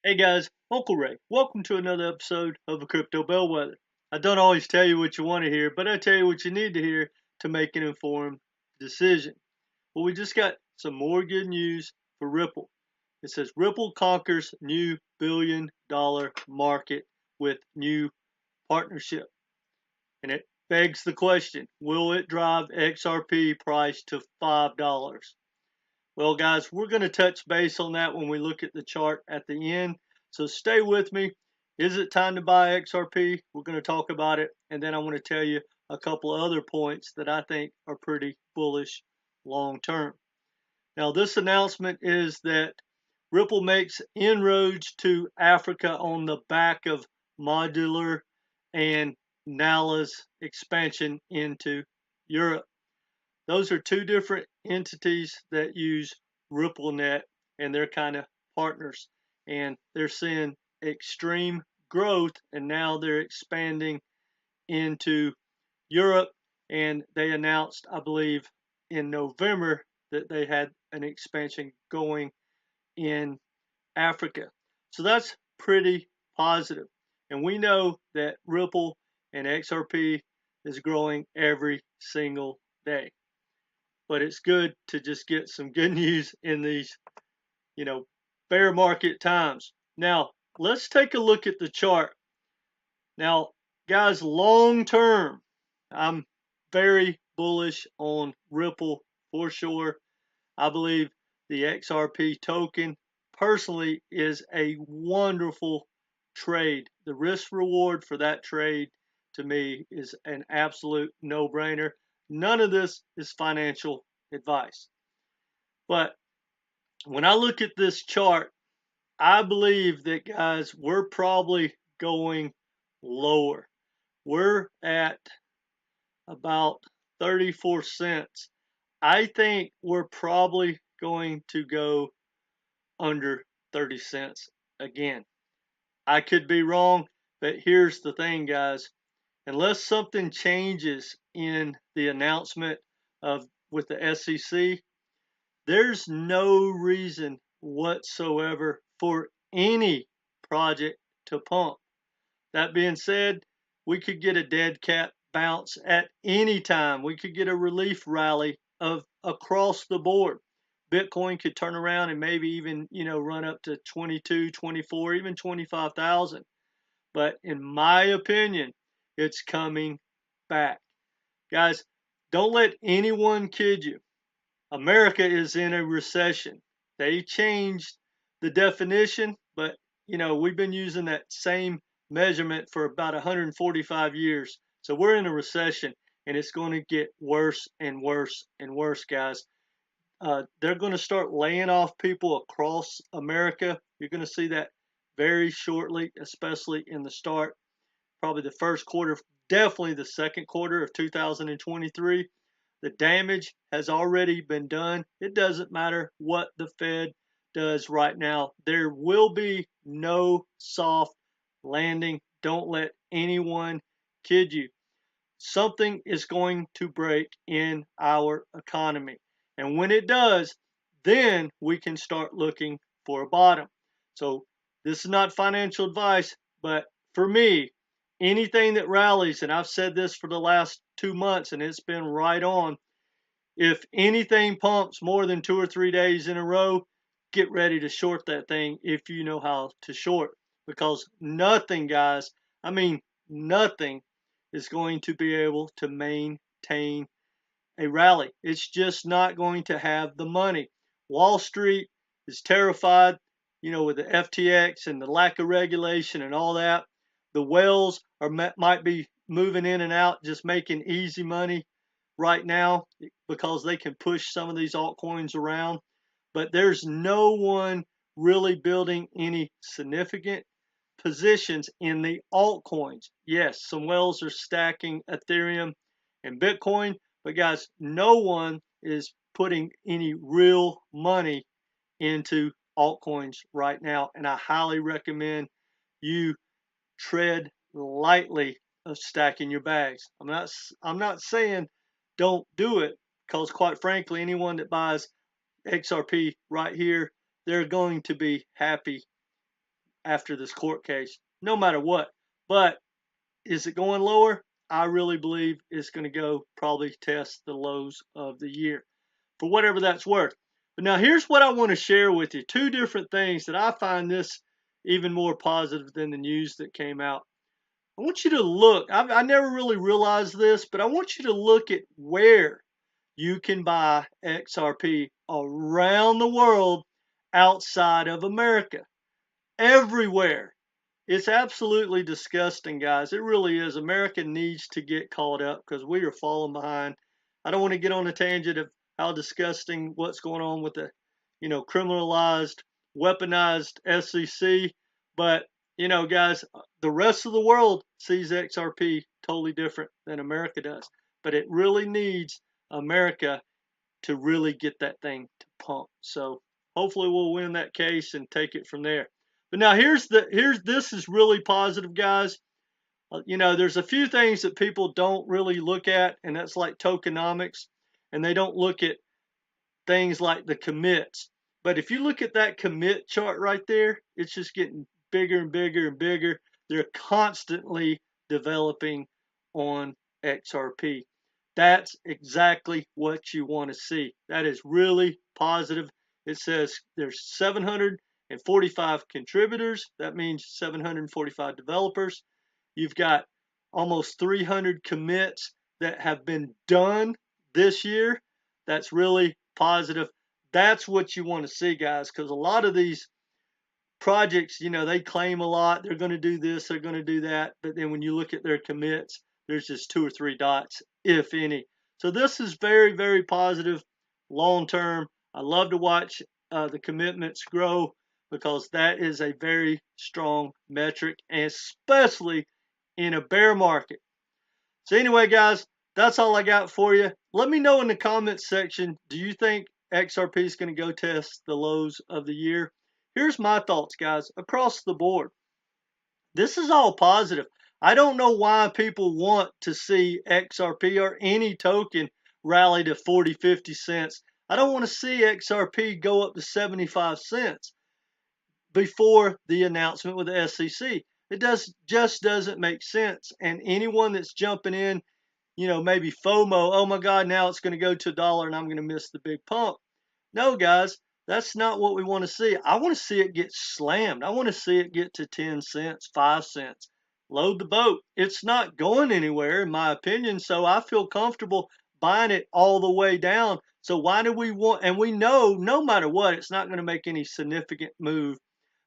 Hey guys, Uncle Ray. Welcome to another episode of a Crypto Bellwether. I don't always tell you what you want to hear, but I tell you what you need to hear to make an informed decision. Well, we just got some more good news for Ripple. It says Ripple conquers new $1 billion market with new partnership. And it begs the question, will it drive XRP price to $5? Well, guys, we're going to touch base on that when we look at the chart at the end. So stay with me. Is it time to buy XRP? We're going to talk about it. And then I want to tell you a couple of other points that I think are pretty bullish long term. Now, this announcement is that Ripple makes inroads to Africa on the back of Modular and Nala's expansion into Europe. Those are two different entities that use RippleNet, and they're kind of partners. And they're seeing extreme growth, and now they're expanding into Europe. And they announced, I believe, in November that they had an expansion going in Africa. So that's pretty positive. And we know that Ripple and XRP is growing every single day. But it's good to just get some good news in these, you know, bear market times. Now, let's take a look at the chart. Now, guys, long term, I'm very bullish on Ripple for sure. I believe the XRP token personally is a wonderful trade. The risk reward for that trade to me is an absolute no-brainer. None of this is financial advice. But when I look at this chart, I believe that, guys, we're probably going lower. We're at about 34 cents. I think we're probably going to go under 30 cents again. I could be wrong, but here's the thing, guys. Unless something changes in the announcement of with the SEC, there's no reason whatsoever for any project to pump. That being said, we could get a dead cat bounce at any time. We could get a relief rally of across the board. Bitcoin could turn around and maybe even, run up to 22, 24, even 25,000. But in my opinion, it's coming back. Guys, don't let anyone kid you. America is in a recession. They changed the definition, but we've been using that same measurement for about 145 years. So we're in a recession, and it's going to get worse and worse and worse, guys. They're going to start laying off people across America. You're going to see that very shortly, especially in the start, probably the first quarter, definitely the second quarter of 2023. The damage has already been done. It doesn't matter what the Fed does right now. There will be no soft landing. Don't let anyone kid you. Something is going to break in our economy. And when it does, then we can start looking for a bottom. So this is not financial advice, but for me, anything that rallies, and I've said this for the last 2 months, and it's been right on. If anything pumps more than 2 or 3 days in a row, get ready to short that thing if you know how to short. Because nothing, guys, I mean, nothing is going to be able to maintain a rally. It's just not going to have the money. Wall Street is terrified, with the FTX and the lack of regulation and all that. The whales might be moving in and out, just making easy money right now because they can push some of these altcoins around. But there's no one really building any significant positions in the altcoins. Yes, some whales are stacking Ethereum and Bitcoin, but guys, no one is putting any real money into altcoins right now, and I highly recommend you tread lightly of stacking your bags. I'm not saying don't do it, because quite frankly, anyone that buys XRP right here, they're going to be happy after this court case, no matter what. But is it going lower? I really believe it's going to go probably test the lows of the year for whatever that's worth. But now here's what I want to share with you. Two different things that I find this even more positive than the news that came out. I want you to look. I never really realized this, but I want you to look at where you can buy XRP around the world outside of America. Everywhere. It's absolutely disgusting, guys. It really is. America needs to get caught up because we are falling behind. I don't want to get on a tangent of how disgusting what's going on with the, criminalized, weaponized SEC. But, guys, the rest of the world sees XRP totally different than America does. But it really needs America to really get that thing to pump. So hopefully we'll win that case and take it from there. But now this is really positive, guys. There's a few things that people don't really look at, and that's like tokenomics, and they don't look at things like the commits. But if you look at that commit chart right there, it's just getting bigger and bigger and bigger. They're constantly developing on XRP. That's exactly what you want to see. That is really positive. It says there's 745 contributors. That means 745 developers. You've got almost 300 commits that have been done this year. That's really positive. That's what you want to see, guys, because a lot of these projects, they claim a lot. They're going to do this, they're going to do that. But then when you look at their commits, there's just 2 or 3 dots, if any. So this is very, very positive long term. I love to watch the commitments grow because that is a very strong metric, and especially in a bear market. So anyway, guys, that's all I got for you. Let me know in the comments section, do you think XRP is going to go test the lows of the year? Here's my thoughts, guys, across the board. This is all positive. I don't know why people want to see XRP or any token rally to 40, 50 cents. I don't want to see XRP go up to 75 cents before the announcement with the SEC. It just doesn't make sense. And anyone that's jumping in, maybe FOMO, oh my God, now it's going to go to $1 and I'm going to miss the big pump. No, guys, that's not what we want to see. I want to see it get slammed. I want to see it get to 10 cents, 5 cents. Load the boat. It's not going anywhere, in my opinion, so I feel comfortable buying it all the way down. So why do we want, and we know no matter what, it's not going to make any significant move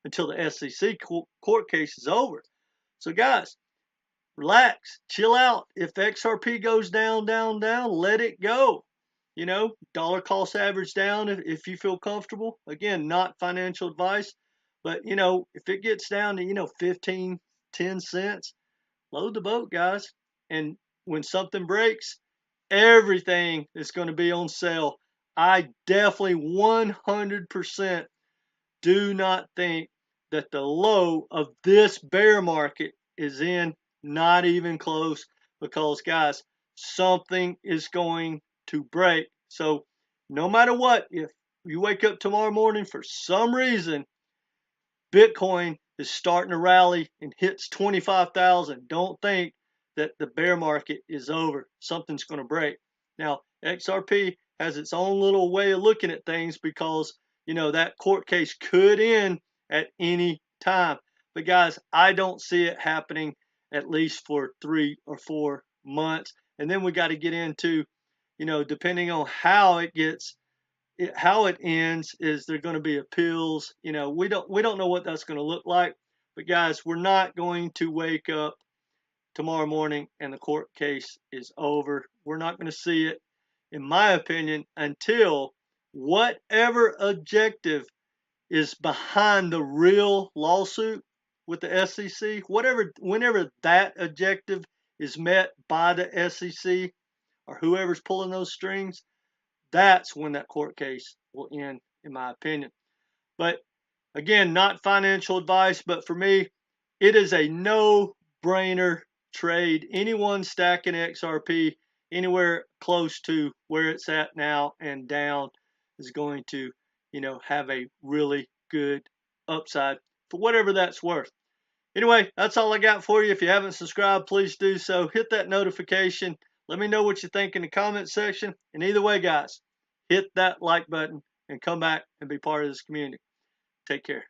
until the SEC court case is over. So guys, relax, chill out. If XRP goes down, down, down, let it go. Dollar cost average down if you feel comfortable. Again, not financial advice, but if it gets down to 15, 10 cents, load the boat, guys. And when something breaks, everything is going to be on sale. I definitely 100% do not think that the low of this bear market is in, not even close, because guys, something is going to break. So no matter what, if you wake up tomorrow morning for some reason, Bitcoin is starting to rally and hits 25,000, don't think that the bear market is over. Something's going to break. Now, XRP has its own little way of looking at things because, that court case could end at any time. But guys, I don't see it happening at least for 3 or 4 months. And then we got to get into, depending on how it gets, how it ends, is there going to be appeals? We don't know what that's going to look like. But guys, we're not going to wake up tomorrow morning and the court case is over. We're not going to see it, in my opinion, until whatever objective is behind the real lawsuit with the SEC, whenever that objective is met by the SEC or whoever's pulling those strings, that's when that court case will end, in my opinion. But again, not financial advice, but for me, it is a no-brainer trade. Anyone stacking XRP anywhere close to where it's at now and down is going to, have a really good upside for whatever that's worth. Anyway, that's all I got for you. If you haven't subscribed, please do so. Hit that notification. Let me know what you think in the comment section. And either way, guys, hit that like button and come back and be part of this community. Take care.